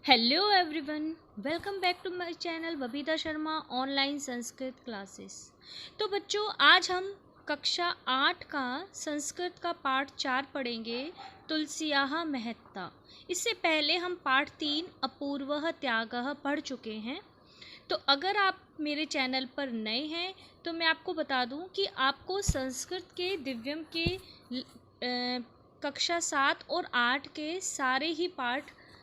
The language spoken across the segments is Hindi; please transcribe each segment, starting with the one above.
Hello everyone, welcome back to my channel Babita Sharma online Sanskrit classes. तो बच्चों, आज हम कक्षा 8 का संस्कृत का पाठ 4 पढ़ेंगे, तुलसियाः महत्ता। इससे पहले हम पाठ 3 अपूर्वः त्यागः पढ़ चुके हैं। तो अगर आप मेरे चैनल पर नए हैं तो मैं आपको बता दूं कि आपको संस्कृत के दिव्यम के कक्षा 7 और 8 के सारे ही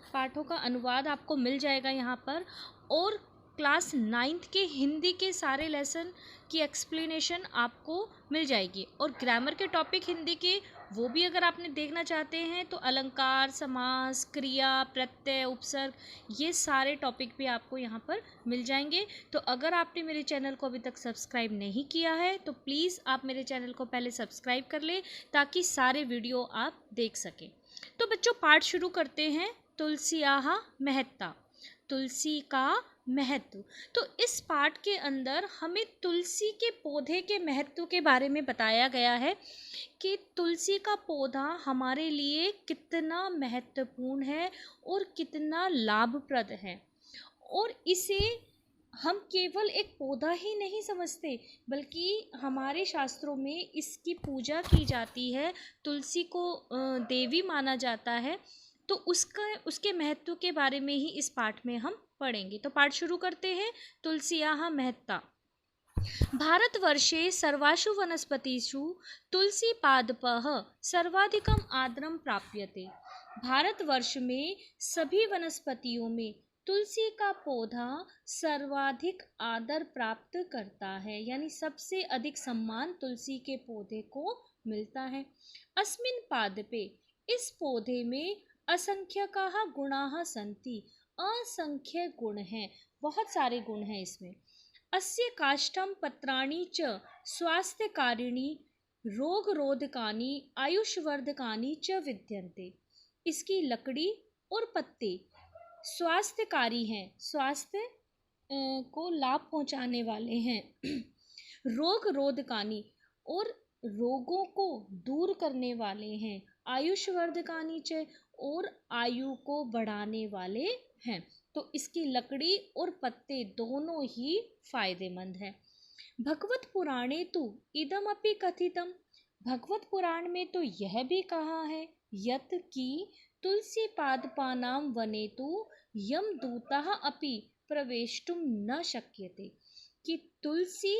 पाठों का अनुवाद आपको मिल जाएगा यहाँ पर, और क्लास 9th के हिंदी के सारे लेसन की एक्सप्लेनेशन आपको मिल जाएगी। और ग्रामर के टॉपिक हिंदी के वो भी अगर आपने देखना चाहते हैं तो अलंकार, समास, क्रिया, प्रत्यय, उपसर्ग, ये सारे टॉपिक भी आपको यहाँ पर मिल जाएंगे। तो अगर आपने मेरे चैनल को अभी तक सब्सक्राइब नहीं किया है तो प्लीज़ आप मेरे चैनल को पहले सब्सक्राइब कर लें ताकि सारे वीडियो आप देख सकें। तो बच्चों, पाठ शुरू करते हैं। तुलसियाः महत्ता, तुलसी का महत्व। तो इस पाठ के अंदर हमें तुलसी के पौधे के महत्व के बारे में बताया गया है कि तुलसी का पौधा हमारे लिए कितना महत्वपूर्ण है और कितना लाभप्रद है। और इसे हम केवल एक पौधा ही नहीं समझते, बल्कि हमारे शास्त्रों में इसकी पूजा की जाती है। तुलसी को देवी माना जाता है। तो उसके महत्व के बारे में ही इस पाठ में हम पढ़ेंगे। तो पाठ शुरू करते हैं। तुलसियाः महत्ता। भारतवर्षे सर्वासु वनस्पतिषु तुलसीपादपः सर्वाधिकम आदरम प्राप्यते। भारतवर्ष में सभी वनस्पतियों में तुलसी का पौधा सर्वाधिक आदर प्राप्त करता है, यानी सबसे अधिक सम्मान तुलसी के पौधे को मिलता है। अस्मिन् पादपे, इस पौधे में असंख्यकाः गुणाः सन्ति, असंख्य गुण हैं, बहुत सारे गुण हैं इसमें। अस्य काष्ठं पत्राणि च स्वास्थ्यकारिणी रोगरोधकानि आयुष्वर्धकानि च विद्यन्ते। इसकी लकड़ी और पत्ते स्वास्थ्यकारी हैं, स्वास्थ्य को लाभ पहुंचाने वाले हैं। रोगरोधकानि, और रोगों को दूर करने वाले हैं। आयुष्वर्धकानि च, और आयु को बढ़ाने वाले हैं। तो इसकी लकड़ी और पत्ते दोनों ही फायदेमंद हैं। भगवत पुराणे तो इदमपि कथितम, भगवत पुराण में तो यह भी कहा है, यत की तुलसी पादपानां वने तो यमदूताः अपि प्रवेष्टुम न शक्यते, कि तुलसी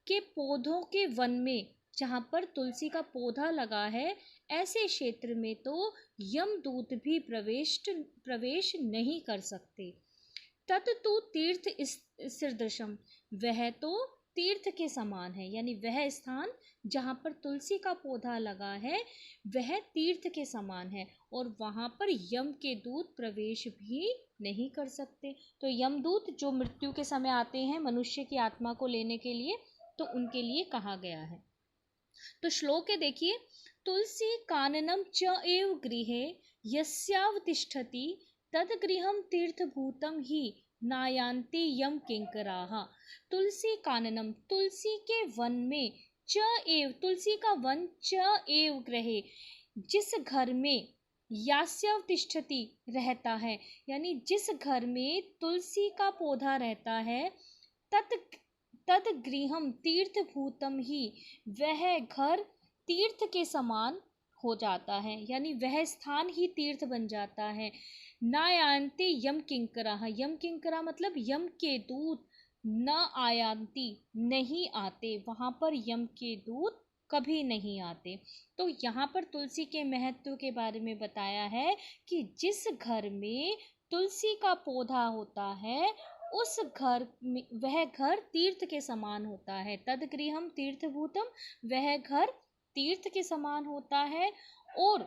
के पौधों के वन में, जहाँ पर तुलसी का पौधा लगा है, ऐसे क्षेत्र में तो यमदूत भी प्रवेश नहीं कर सकते। तत्तु तीर्थ सदृशम, वह तो तीर्थ के समान है, यानी वह स्थान जहाँ पर तुलसी का पौधा लगा है वह तीर्थ के समान है, और वहाँ पर यम के दूत प्रवेश भी नहीं कर सकते। तो यमदूत जो मृत्यु के समय आते हैं मनुष्य की आत्मा को लेने के लिए, तो उनके लिए कहा गया है। तो श्लोक है, देखिए। तुलसी काननम च एव गृहे यस्यावतिष्ठति तद गृहम तीर्थभूतम ही नायान्ति यम किंकराः। तुलसी काननम, तुलसी के वन में, च एव, तुलसी का वन, च एव गृहे, जिस घर में, यास्यावतिष्ठति रहता है, यानी जिस घर में तुलसी का पौधा रहता है, तद गृहम तीर्थभूतम ही, वह घर तीर्थ के समान हो जाता है, यानी वह स्थान ही तीर्थ बन जाता है। नायान्ति यम किंकरा, यम किंकरा मतलब यम के दूत, न आयांति नहीं आते, वहाँ पर यम के दूत कभी नहीं आते। तो यहाँ पर तुलसी के महत्व के बारे में बताया है कि जिस घर में तुलसी का पौधा होता है उस घर में, वह घर तीर्थ के समान होता है। तद गृहम तीर्थभूतम, वह घर तीर्थ के समान होता है, और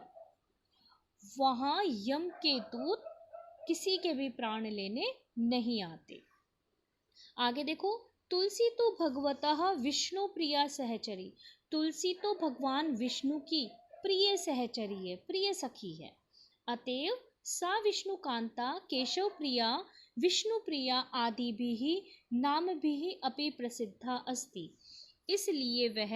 वहाँ यम के दूत किसी के भी प्राण लेने नहीं आते। आगे देखो। तुलसी तो भगवतः विष्णु प्रिया सहचरी, तुलसी तो भगवान विष्णु की प्रिय सहचरी है, प्रिय सखी है। अतएव सा विष्णु कांता केशव प्रिया विष्णु प्रिया आदि भी नाम भी अपि प्रसिद्धा अस्ति, इसलिए वह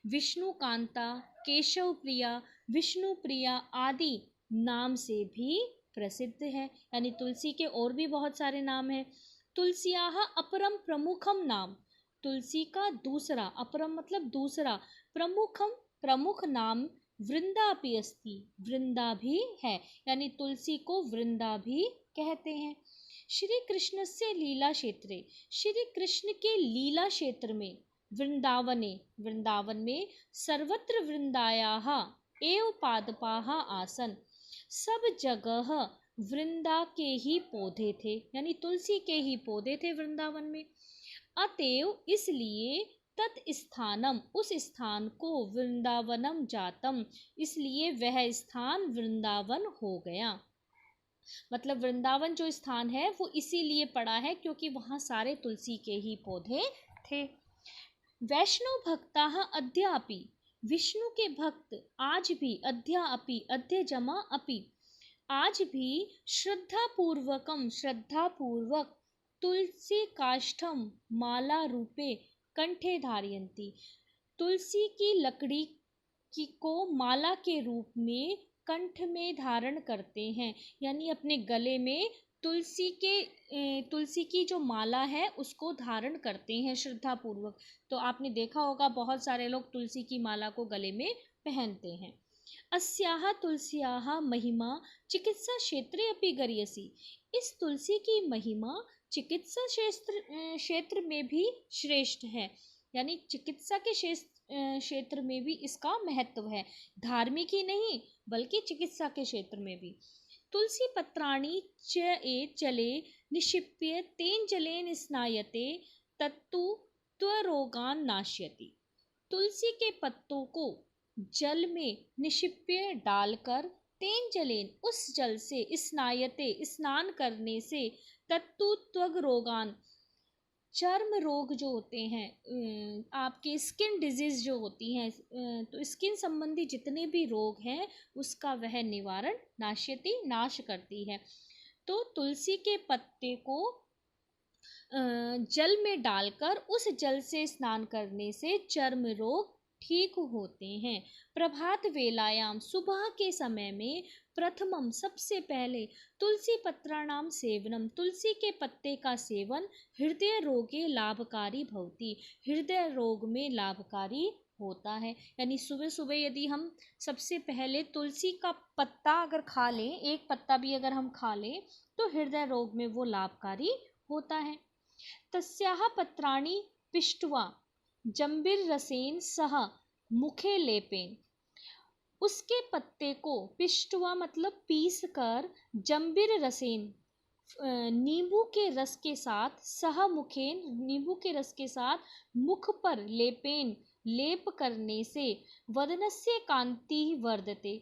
विष्णु कांता, केशव प्रिया, विष्णु प्रिया आदि नाम से भी प्रसिद्ध है। यानी तुलसी के और भी बहुत सारे नाम हैं। तुलस्याः अपरम प्रमुखम नाम, तुलसी का दूसरा, अपरम मतलब दूसरा, प्रमुखम प्रमुख नाम वृंदा अपि अस्ति, वृंदा भी है। यानी तुलसी को वृंदा भी कहते हैं। श्री कृष्ण से लीला क्षेत्रे, श्री कृष्ण के लीला क्षेत्र में, वृंदावने, वृंदावन में, सर्वत्र वृंदायाः एव पादपाः आसन, सब जगह वृंदा के ही पौधे थे। यानी तुलसी के ही पौधे थे वृंदावन में। अतएव इसलिए तत् स्थानम, उस स्थान को, वृंदावनम जातम, इसलिए वह स्थान वृंदावन हो गया। मतलब वृंदावन जो स्थान है वो इसीलिए पड़ा है क्योंकि वहाँ सारे तुलसी के ही पौधे थे। वैष्णव भक्ताः अद्यापि, विष्णु के भक्त आज भी, अद्यापि, अद्य जमा अपि, आज भी श्रद्धापूर्वकम, श्रद्धापूर्वक, तुलसी काष्ठम माला रूपे कंठे धारयन्ति, तुलसी की लकड़ी की को माला के रूप में कंठ में धारण करते हैं। यानी अपने गले में तुलसी की जो माला है उसको धारण करते हैं श्रद्धापूर्वक। तो आपने देखा होगा बहुत सारे लोग तुलसी की माला को गले में पहनते हैं। अस्याः तुलस्याः महिमा चिकित्सा क्षेत्रे अपि गरीयसी, इस तुलसी की महिमा चिकित्सा क्षेत्र में भी श्रेष्ठ है। यानी चिकित्सा के क्षेत्र में भी इसका महत्व है, धार्मिक ही नहीं बल्कि चिकित्सा के क्षेत्र में भी। तुलसी पत्राणि जले निक्षिप्य तेन जलेन स्नायते तत्तु त्वरोगान नाशयति, तुलसी के पत्तों को जल में निक्षिप्य डालकर तेन जलेन, उस जल से, स्नायते स्नान करने से, तत्तु त्वग रोगान, चर्म रोग जो होते हैं, आपके स्किन डिजीज जो होती हैं, तो स्किन संबंधी जितने भी रोग हैं उसका वह निवारण, नाश्यति, नाश करती है। तो तुलसी के पत्ते को जल में डालकर उस जल से स्नान करने से चर्म रोग ठीक होते हैं। प्रभात वेलायाम, सुबह के समय में, प्रथमम सबसे पहले, तुलसी पत्राणाम सेवनम, तुलसी के पत्ते का सेवन, हृदय रोगे लाभकारी भवति, हृदय रोग में लाभकारी होता है। यानी सुबह सुबह यदि हम सबसे पहले तुलसी का पत्ता अगर खा लें, एक पत्ता भी अगर हम खा लें तो हृदय रोग में वो लाभकारी होता है। तस्याः पत्राणि पिष्ट्वा जंबिर रसेन सह मुखे लेपेन, उसके पत्ते को पिष्ट्वा मतलब पीस कर, जंबिर रसेन नींबू के रस के साथ, सह मुखेन नींबू के रस के साथ, मुख पर लेपेन लेप करने से, वदनस्य कांति वर्धते,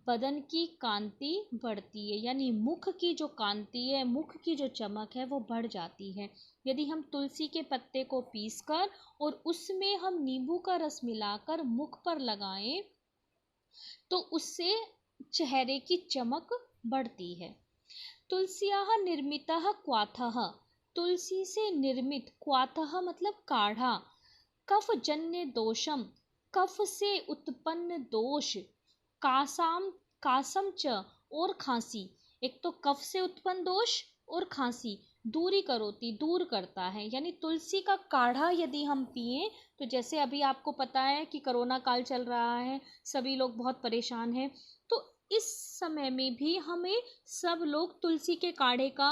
बदन की कांति बढ़ती है। यानी मुख की जो कांति है, मुख की जो चमक है वो बढ़ जाती है। यदि हम तुलसी के पत्ते को पीसकर और उसमें हम नींबू का रस मिलाकर मुख पर लगाएं तो उससे चेहरे की चमक बढ़ती है। तुलस्याः निर्मितः क्वाथः, तुलसी से निर्मित, क्वाथः मतलब काढ़ा, कफ जन्य दोषम, कफ से उत्पन्न दोष, कासम च और खांसी, एक तो कफ से उत्पन्न दोष और खांसी दूरी करोती, दूर करता है। यानी तुलसी का काढ़ा यदि हम पिएं तो जैसे अभी आपको पता है कि कोरोना काल चल रहा है, सभी लोग बहुत परेशान हैं, तो इस समय में भी हमें सब लोग तुलसी के काढ़े का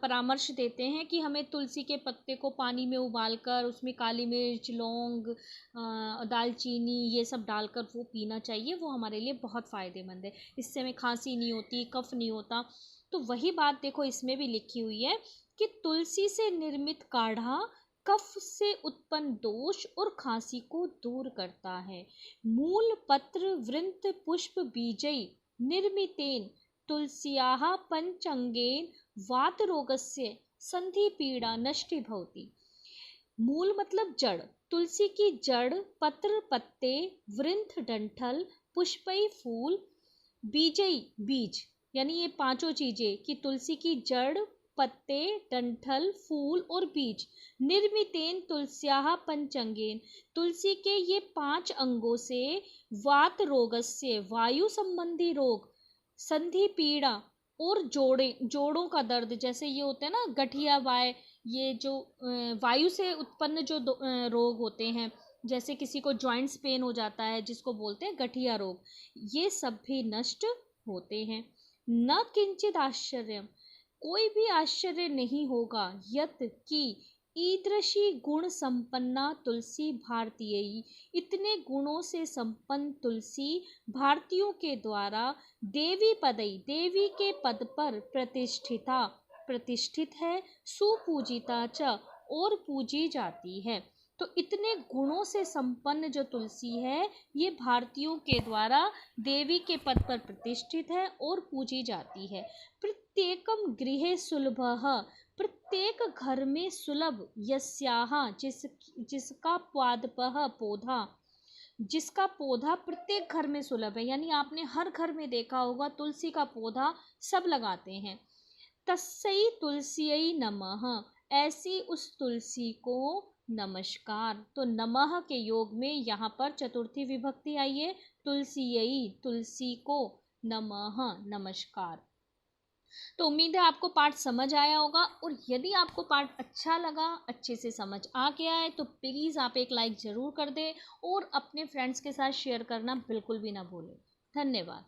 परामर्श देते हैं कि हमें तुलसी के पत्ते को पानी में उबालकर उसमें काली मिर्च, लौंग, दालचीनी ये सब डालकर वो पीना चाहिए, वो हमारे लिए बहुत फ़ायदेमंद है। इससे हमें खांसी नहीं होती, कफ नहीं होता। तो वही बात देखो इसमें भी लिखी हुई है कि तुलसी से निर्मित काढ़ा कफ से उत्पन्न दोष और खांसी को दूर करता है। मूल पत्र वृंत पुष्प बीजई निर्मितेन तुलस्याः पंचांगेन वात रोगस्य संधि पीड़ा नष्टि भवति। मूल मतलब जड़, तुलसी की जड़, पत्र पत्ते, वृंत डंठल, पुष्पई फूल, बीजई बीज, यानी ये पांचों चीजें कि तुलसी की जड़, पत्ते, डंठल, फूल और बीज, निर्मितेन तुलस्याः पंचांगेन, तुलसी के ये 5 अंगों से, वात रोगस्य वायु संबंधी रोग, संधि पीड़ा और जोड़ों का दर्द, जैसे ये होते हैं ना गठिया वाय, ये जो वायु से उत्पन्न जो रोग होते हैं, जैसे किसी को जॉइंट्स पेन हो जाता है जिसको बोलते हैं गठिया रोग, ये सब भी नष्ट होते हैं। न किंचित आश्चर्य, कोई भी आश्चर्य नहीं होगा, यत कि ईदृशी गुण संपन्ना तुलसी भारतीय, इतने गुणों से संपन्न तुलसी भारतीयों के द्वारा देवी पदई, देवी के पद पर प्रतिष्ठित है, सुपूजिता च, और पूजी जाती है। तो इतने गुणों से संपन्न जो तुलसी है ये भारतीयों के द्वारा देवी के पद पर प्रतिष्ठित है और पूजी जाती है। प्रत्येकम गृहे सुलभः, प्रत्येक घर में सुलभ, यस्याः, जिसका पादपः पौधा, जिसका पौधा प्रत्येक घर में सुलभ है, यानी आपने हर घर में देखा होगा तुलसी का पौधा सब लगाते हैं। तस्यै तुलस्यै नमः, ऐसी उस तुलसी को नमस्कार। तो नमः के योग में यहाँ पर चतुर्थी विभक्ति आई है, तुलस्यै, तुलसी को, नमः, नमस्कार। तो उम्मीद है आपको पाठ समझ आया होगा, और यदि आपको पाठ अच्छा लगा, अच्छे से समझ आ गया है, तो प्लीज़ आप एक लाइक ज़रूर कर दें और अपने फ्रेंड्स के साथ शेयर करना बिल्कुल भी ना भूलें। धन्यवाद।